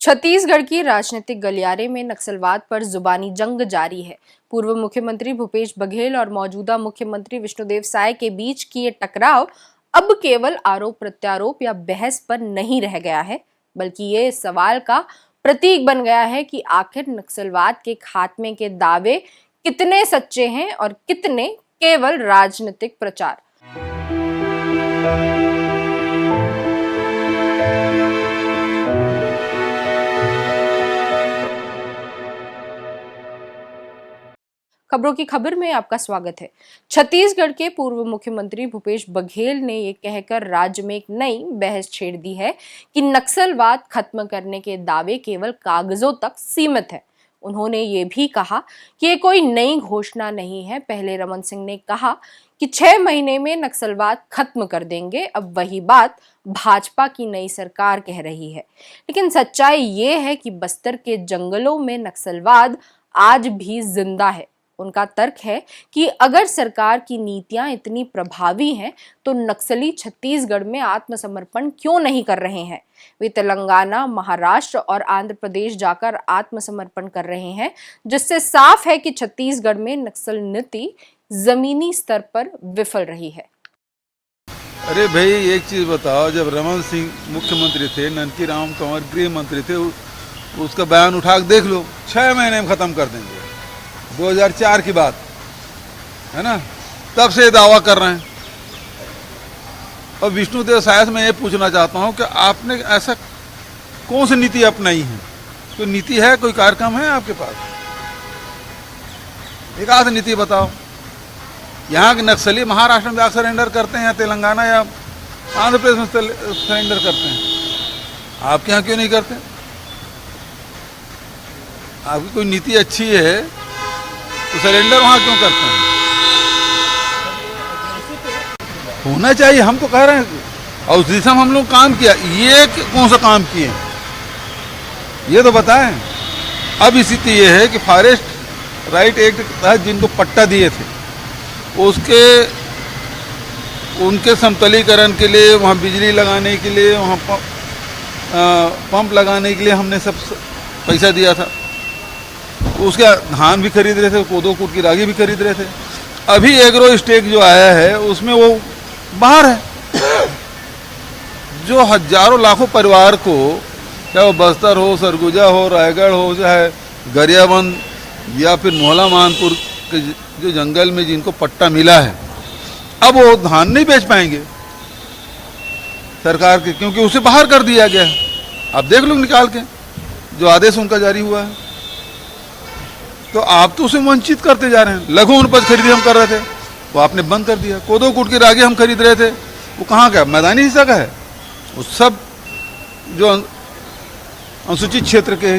छत्तीसगढ़ की राजनीतिक गलियारे में नक्सलवाद पर जुबानी जंग जारी है। पूर्व मुख्यमंत्री भूपेश बघेल और मौजूदा मुख्यमंत्री विष्णुदेव साय के बीच की ये टकराव अब केवल आरोप प्रत्यारोप या बहस पर नहीं रह गया है, बल्कि ये इस सवाल का प्रतीक बन गया है कि आखिर नक्सलवाद के खात्मे के दावे कितने सच्चे हैं और कितने केवल राजनीतिक प्रचार। खबरों की खबर में आपका स्वागत है। छत्तीसगढ़ के पूर्व मुख्यमंत्री भूपेश बघेल ने ये कहकर राज्य में एक नई बहस छेड़ दी है कि नक्सलवाद खत्म करने के दावे केवल कागजों तक सीमित है। उन्होंने ये भी कहा कि ये कोई नई घोषणा नहीं है। पहले रमन सिंह ने कहा कि 6 महीने में नक्सलवाद खत्म कर देंगे। अब वही बात भाजपा की नई सरकार कह रही है। लेकिन सच्चाई ये है कि बस्तर के जंगलों में नक्सलवाद आज भी जिंदा है। उनका तर्क है कि अगर सरकार की नीतियां इतनी प्रभावी हैं तो नक्सली छत्तीसगढ़ में आत्मसमर्पण क्यों नहीं कर रहे हैं। वे तेलंगाना, महाराष्ट्र और आंध्र प्रदेश जाकर आत्मसमर्पण कर रहे हैं, जिससे साफ है कि छत्तीसगढ़ में नक्सल नीति जमीनी स्तर पर विफल रही है। अरे भाई, एक चीज बताओ, जब रमन सिंह मुख्यमंत्री थे, ननकी राम कंवर गृह मंत्री थे, उसका बयान उठा के देख लो, 6 महीने में खत्म कर देंगे। 2004 की बात है ना, तब से दावा कर रहे हैं। और विष्णुदेव साय से मैं ये पूछना चाहता हूँ कि आपने ऐसा कौन सी नीति अपनाई है? कोई नीति है, कोई कार्यक्रम है आपके पास? एक आध नीति बताओ। यहाँ के नक्सली महाराष्ट्र में जाकर सरेंडर करते हैं या तेलंगाना या आंध्र प्रदेश में सरेंडर करते हैं, आपके यहाँ क्यों नहीं करते? आपकी कोई नीति अच्छी है तो सरेंडर वहां क्यों करते हैं? होना चाहिए, हम तो कह रहे हैं। और उस दिशा में हम लोग काम किया। ये कौन सा काम किए ये तो बताएं। अब स्थिति ये है कि फॉरेस्ट राइट एक्ट के तहत जिनको पट्टा दिए थे उनके समतलीकरण के लिए, वहाँ बिजली लगाने के लिए, वहाँ पंप लगाने के लिए हमने सब पैसा दिया था। उसके धान भी खरीद रहे थे, कोदो कूट की रागी भी खरीद रहे थे। अभी एग्रो स्टेक जो आया है उसमें वो बाहर है। जो हजारों लाखों परिवार को, चाहे वो बस्तर हो, सरगुजा हो, रायगढ़ हो, चाहे गरियाबंद या फिर मोहला मानपुर के जो जंगल में जिनको पट्टा मिला है, अब वो धान नहीं बेच पाएंगे सरकार के, क्योंकि उसे बाहर कर दिया गया है। अब देख लो निकाल के जो आदेश उनका जारी हुआ है। तो आप तो उसे वंचित करते जा रहे हैं। लघु उपज खरीदी हम कर रहे थे, वो आपने बंद कर दिया। कोदो कूट की रागी हम खरीद रहे थे, वो कहाँ का? मैदानी हिस्सा का है। वो सब जो अनुसूचित क्षेत्र के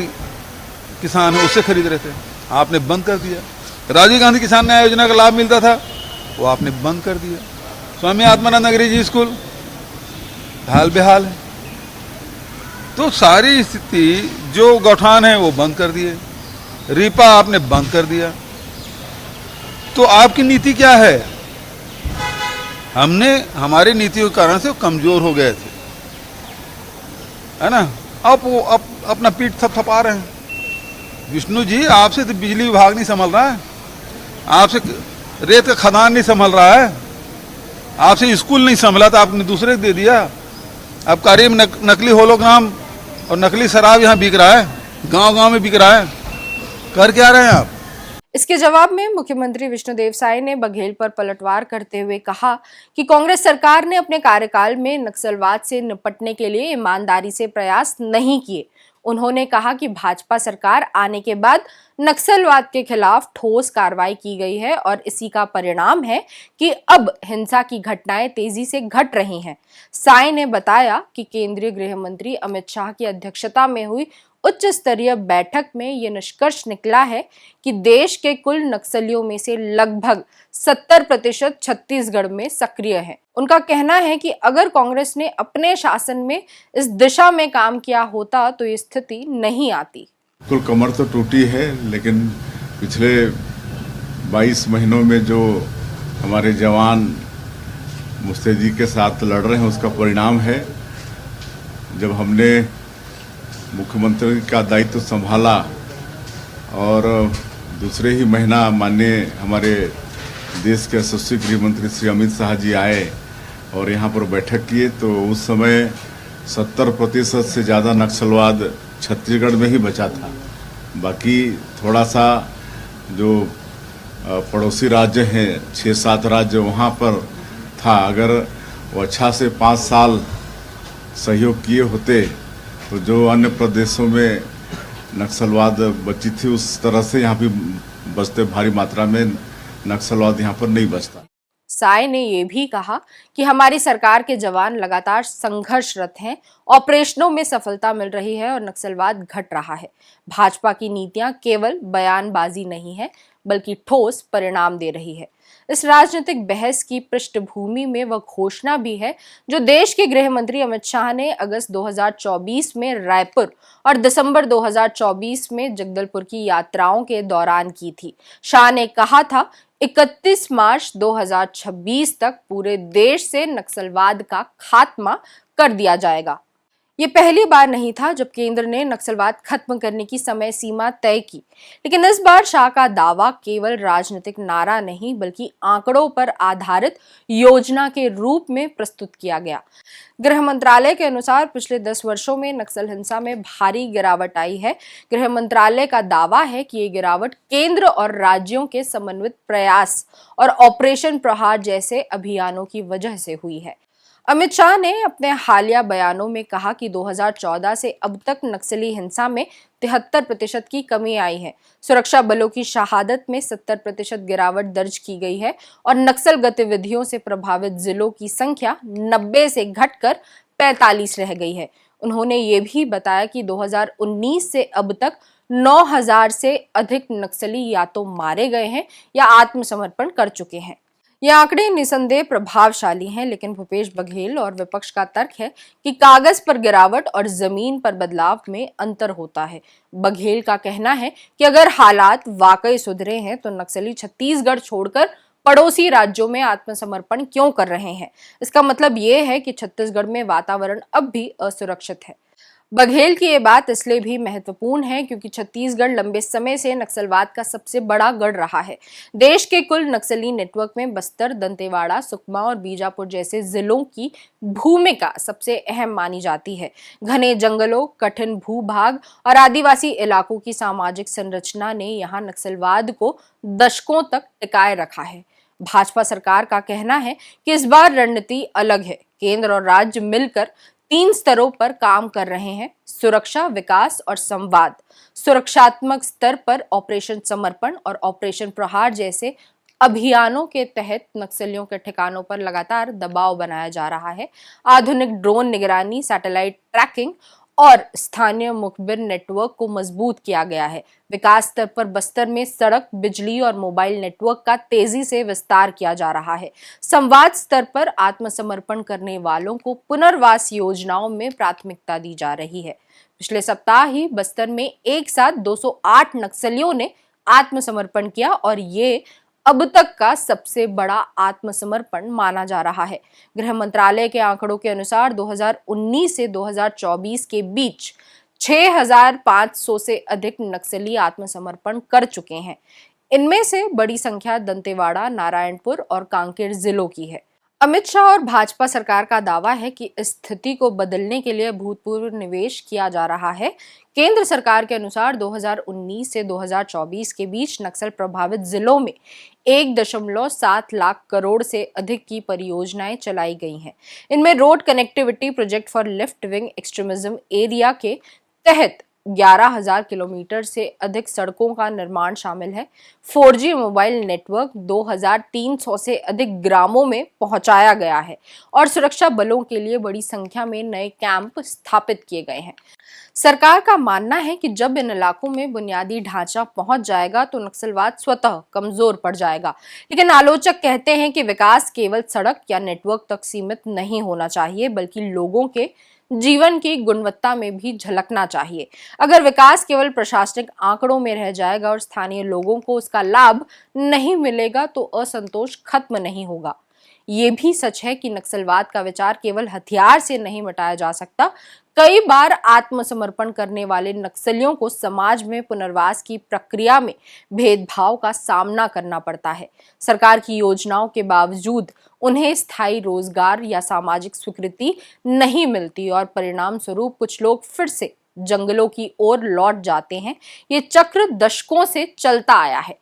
किसान है उससे खरीद रहे थे, आपने बंद कर दिया। राजीव गांधी किसान न्याय योजना का लाभ मिलता था, वो आपने बंद कर दिया। स्वामी आत्मानंद अंग्रेजी स्कूल हाल बेहाल है। तो सारी स्थिति जो गौठान है वो बंद कर दिए, रीपा आपने बंद कर दिया। तो आपकी नीति क्या है? हमारी नीतियों के कारण से वो कमजोर हो गए थे, है ना। अब वो अपना पीठ थपथपा रहे हैं। विष्णु जी, आपसे तो बिजली विभाग नहीं संभल रहा है, आपसे रेत का खदान नहीं संभल रहा है, आपसे स्कूल नहीं संभला था, आपने दूसरे को दे दिया। अब कारीम नकली होलोग्राम और नकली शराब यहाँ बिक रहा है, गांव-गांव में बिक रहा है। कर क्या रहे हैं आप? इसके जवाब में मुख्यमंत्री विष्णुदेव साय ने बघेल पर पलटवार करते हुए कहा कि कांग्रेस सरकार ने अपने कार्यकाल में नक्सलवाद से निपटने के लिए ईमानदारी से प्रयास नहीं किए। उन्होंने कहा कि भाजपा सरकार आने के बाद नक्सलवाद के खिलाफ ठोस कार्रवाई की गई है और इसी का परिणाम है कि अब हिंसा की घटनाएं तेजी से घट रही हैं। साय ने बताया कि केंद्रीय गृह मंत्री अमित शाह की अध्यक्षता में हुई उच्च स्तरीय बैठक में ये निष्कर्ष निकला है कि देश के कुल नक्सलियों में से लगभग 70% छत्तीसगढ़ में सक्रिय हैं। उनका कहना है कि अगर कांग्रेस ने अपने शासन में इस दिशा में काम किया होता तो ये स्थिति नहीं आती। कुल कमर तो टूटी है, लेकिन पिछले 22 महीनों में जो हमारे जवान मुस्तैदी के साथ लड़ रहे हैं उसका परिणाम है। जब हमने मुख्यमंत्री का दायित्व संभाला और दूसरे ही महीना माननीय हमारे देश के यशस्वी गृह मंत्री श्री अमित शाह जी आए और यहाँ पर बैठक किए, तो उस समय 70% से ज़्यादा नक्सलवाद छत्तीसगढ़ में ही बचा था। बाकी थोड़ा सा जो पड़ोसी राज्य हैं 6-7 राज्य वहाँ पर था। अगर वो अच्छा से 5 साल सहयोग किए होते तो जो अन्य प्रदेशों में नक्सलवाद बची थी उस तरह से यहाँ भी बचते, भारी मात्रा में नक्सलवाद यहाँ पर नहीं बचता। साय ने यह भी कहा कि हमारी सरकार के जवान लगातार संघर्षरत हैं, ऑपरेशनों में सफलता मिल रही है और नक्सलवाद घट रहा है। भाजपा की नीतियां केवल बयानबाजी नहीं है बल्कि ठोस परिणाम दे रही है। इस राजनीतिक बहस की पृष्ठभूमि में वह घोषणा भी है जो देश के गृह मंत्री अमित शाह ने अगस्त 2024 में रायपुर और दिसंबर 2024 में जगदलपुर की यात्राओं के दौरान की थी। शाह ने कहा था 31 मार्च 2026 तक पूरे देश से नक्सलवाद का खात्मा कर दिया जाएगा। ये पहली बार नहीं था जब केंद्र ने नक्सलवाद खत्म करने की समय सीमा तय की, लेकिन इस बार शाह का दावा केवल राजनीतिक नारा नहीं बल्कि आंकड़ों पर आधारित योजना के रूप में प्रस्तुत किया गया। गृह मंत्रालय के अनुसार पिछले 10 वर्षों में नक्सल हिंसा में भारी गिरावट आई है। गृह मंत्रालय का दावा है कि ये गिरावट केंद्र और राज्यों के समन्वित प्रयास और ऑपरेशन प्रहार जैसे अभियानों की वजह से हुई है। अमित शाह ने अपने हालिया बयानों में कहा कि 2014 से अब तक नक्सली हिंसा में 73% की कमी आई है। सुरक्षा बलों की शहादत में 70% गिरावट दर्ज की गई है और नक्सल गतिविधियों से प्रभावित जिलों की संख्या 90 से घटकर 45 रह गई है। उन्होंने ये भी बताया कि 2019 से अब तक 9,000 से अधिक नक्सली या तो मारे गए हैं या आत्मसमर्पण कर चुके हैं। ये आंकड़े निसंदेह प्रभावशाली हैं, लेकिन भूपेश बघेल और विपक्ष का तर्क है कि कागज पर गिरावट और जमीन पर बदलाव में अंतर होता है। बघेल का कहना है कि अगर हालात वाकई सुधरे हैं तो नक्सली छत्तीसगढ़ छोड़कर पड़ोसी राज्यों में आत्मसमर्पण क्यों कर रहे हैं। इसका मतलब ये है कि छत्तीसगढ़ में वातावरण अब भी असुरक्षित है। बघेल की ये बात इसलिए भी महत्वपूर्ण है क्योंकि छत्तीसगढ़ लंबे समय से नक्सलवाद का सबसे बड़ा गढ़ रहा है। देश के कुल नक्सली नेटवर्क में बस्तर, दंतेवाड़ा, सुकमा और बीजापुर जैसे जिलों की भूमिका सबसे अहम मानी जाती है। घने जंगलों, कठिन भूभाग और आदिवासी इलाकों की सामाजिक संरचना ने यहाँ नक्सलवाद को दशकों तक टिकाए रखा है। भाजपा सरकार का कहना है कि इस बार रणनीति अलग है। केंद्र और राज्य मिलकर 3 स्तरों पर काम कर रहे हैं: सुरक्षा, विकास और संवाद। सुरक्षात्मक स्तर पर ऑपरेशन समर्पण और ऑपरेशन प्रहार जैसे अभियानों के तहत नक्सलियों के ठिकानों पर लगातार दबाव बनाया जा रहा है। आधुनिक ड्रोन निगरानी, सैटेलाइट ट्रैकिंग और स्थानीय मुखबिर नेटवर्क को मजबूत किया गया है। विकास स्तर पर बस्तर में सड़क, बिजली और मोबाइल नेटवर्क का तेजी से विस्तार किया जा रहा है। संवाद स्तर पर आत्मसमर्पण करने वालों को पुनर्वास योजनाओं में प्राथमिकता दी जा रही है। पिछले सप्ताह ही बस्तर में एक साथ 208 नक्सलियों ने आत्मसमर्पण किया और ये अब तक का सबसे बड़ा आत्मसमर्पण माना जा रहा है। गृह मंत्रालय के आंकड़ों के अनुसार 2019 से 2024 के बीच 6,500 से अधिक नक्सली आत्मसमर्पण कर चुके हैं। इनमें से बड़ी संख्या दंतेवाड़ा, नारायणपुर और कांकेर जिलों की है। अमित शाह और भाजपा सरकार का दावा है कि इस स्थिति को बदलने के लिए अभूतपूर्व निवेश किया जा रहा है। केंद्र सरकार के अनुसार 2019 से 2024 के बीच नक्सल प्रभावित जिलों में 1.7 लाख करोड़ से अधिक की परियोजनाएं चलाई गई हैं। इनमें road connectivity project for left wing extremism area के तहत 11,000 किलोमीटर से अधिक सड़कों का निर्माण शामिल है। 4G मोबाइल नेटवर्क 2,300 से अधिक ग्रामों में पहुंचाया गया है और सुरक्षा बलों के लिए बड़ी संख्या में नए कैंप स्थापित किए गए हैं। सरकार का मानना है कि जब इन इलाकों में बुनियादी ढांचा पहुंच जाएगा तो नक्सलवाद स्वतः कमजोर पड़ जाएगा। लेकिन आलोचक कहते हैं कि विकास केवल सड़क या नेटवर्क तक सीमित नहीं होना चाहिए बल्कि लोगों के जीवन की गुणवत्ता में भी झलकना चाहिए। अगर विकास केवल प्रशासनिक आंकड़ों में रह जाएगा और स्थानीय लोगों को उसका लाभ नहीं मिलेगा तो असंतोष खत्म नहीं होगा। ये भी सच है कि नक्सलवाद का विचार केवल हथियार से नहीं मिटाया जा सकता। कई बार आत्मसमर्पण करने वाले नक्सलियों को समाज में पुनर्वास की प्रक्रिया में भेदभाव का सामना करना पड़ता है। सरकार की योजनाओं के बावजूद उन्हें स्थायी रोजगार या सामाजिक स्वीकृति नहीं मिलती और परिणाम स्वरूप कुछ लोग फिर से जंगलों की ओर लौट जाते हैं। ये चक्र दशकों से चलता आया है।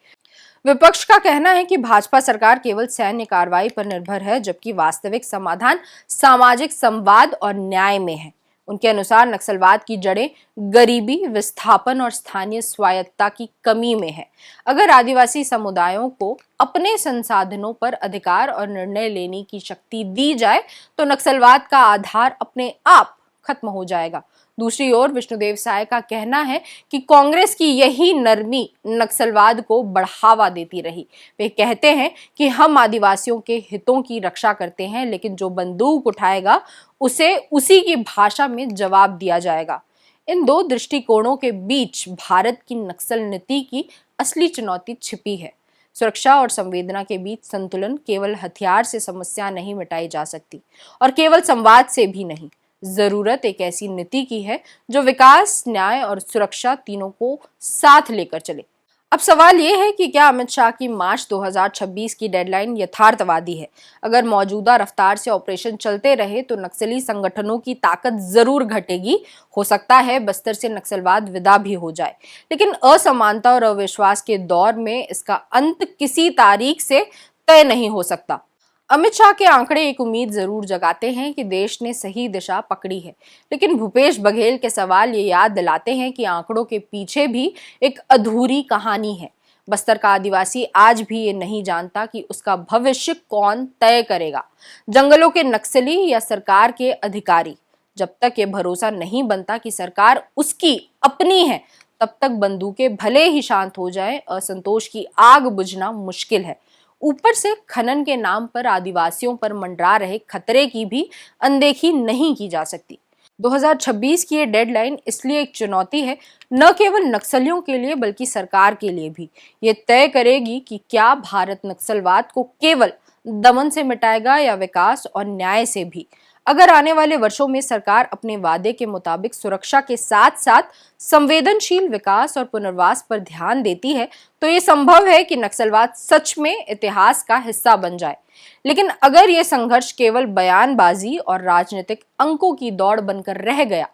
विपक्ष का कहना है कि भाजपा सरकार केवल सैन्य कार्रवाई पर निर्भर है, जबकि वास्तविक समाधान सामाजिक संवाद और न्याय में है। उनके अनुसार नक्सलवाद की जड़ें गरीबी, विस्थापन और स्थानीय स्वायत्तता की कमी में है। अगर आदिवासी समुदायों को अपने संसाधनों पर अधिकार और निर्णय लेने की शक्ति दी जाए तो नक्सलवाद का आधार अपने आप खत्म हो जाएगा। दूसरी ओर विष्णुदेव साय का कहना है कि कांग्रेस की यही नरमी नक्सलवाद को बढ़ावा देती रही। वे कहते हैं कि हम आदिवासियों के हितों की रक्षा करते हैं, लेकिन जो बंदूक उठाएगा उसे उसी की भाषा में जवाब दिया जाएगा। इन दो दृष्टिकोणों के बीच भारत की नक्सल नीति की असली चुनौती छिपी है। सुरक्षा और संवेदना के बीच संतुलन केवल हथियार से समस्या नहीं मिटाई जा सकती और केवल संवाद से भी नहीं। जरूरत एक ऐसी नीति की है जो विकास, न्याय और सुरक्षा तीनों को साथ लेकर चले। अब सवाल यह है कि क्या अमित शाह की मार्च 2026 की डेडलाइन यथार्थवादी है? अगर मौजूदा रफ्तार से ऑपरेशन चलते रहे तो नक्सली संगठनों की ताकत जरूर घटेगी। हो सकता है बस्तर से नक्सलवाद विदा भी हो जाए, लेकिन असमानता और अविश्वास के दौर में इसका अंत किसी तारीख से तय नहीं हो सकता। अमित शाह के आंकड़े एक उम्मीद जरूर जगाते हैं कि देश ने सही दिशा पकड़ी है, लेकिन भूपेश बघेल के सवाल ये याद दिलाते हैं कि आंकड़ों के पीछे भी एक अधूरी कहानी है। बस्तर का आदिवासी आज भी ये नहीं जानता कि उसका भविष्य कौन तय करेगा, जंगलों के नक्सली या सरकार के अधिकारी। जब तक ये भरोसा नहीं बनता कि सरकार उसकी अपनी है, तब तक बंदूकें भले ही शांत हो जाएं, असंतोष की आग बुझना मुश्किल है। ऊपर से खनन के नाम पर आदिवासियों पर मंडरा रहे खतरे की भी अनदेखी नहीं की जा सकती। 2026 की ये डेडलाइन इसलिए एक चुनौती है, न केवल नक्सलियों के लिए बल्कि सरकार के लिए भी। ये तय करेगी कि क्या भारत नक्सलवाद को केवल दमन से मिटाएगा या विकास और न्याय से भी। अगर आने वाले वर्षों में सरकार अपने वादे के मुताबिक सुरक्षा के साथ साथ संवेदनशील विकास और पुनर्वास पर ध्यान देती है तो ये संभव है कि नक्सलवाद सच में इतिहास का हिस्सा बन जाए। लेकिन अगर ये संघर्ष केवल बयानबाजी और राजनीतिक अंकों की दौड़ बनकर रह गया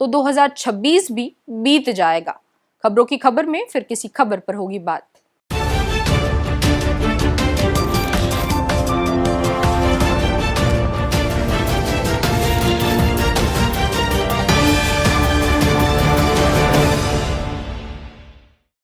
तो 2026 भी बीत जाएगा। खबरों की खबर में फिर किसी खबर पर होगी बात।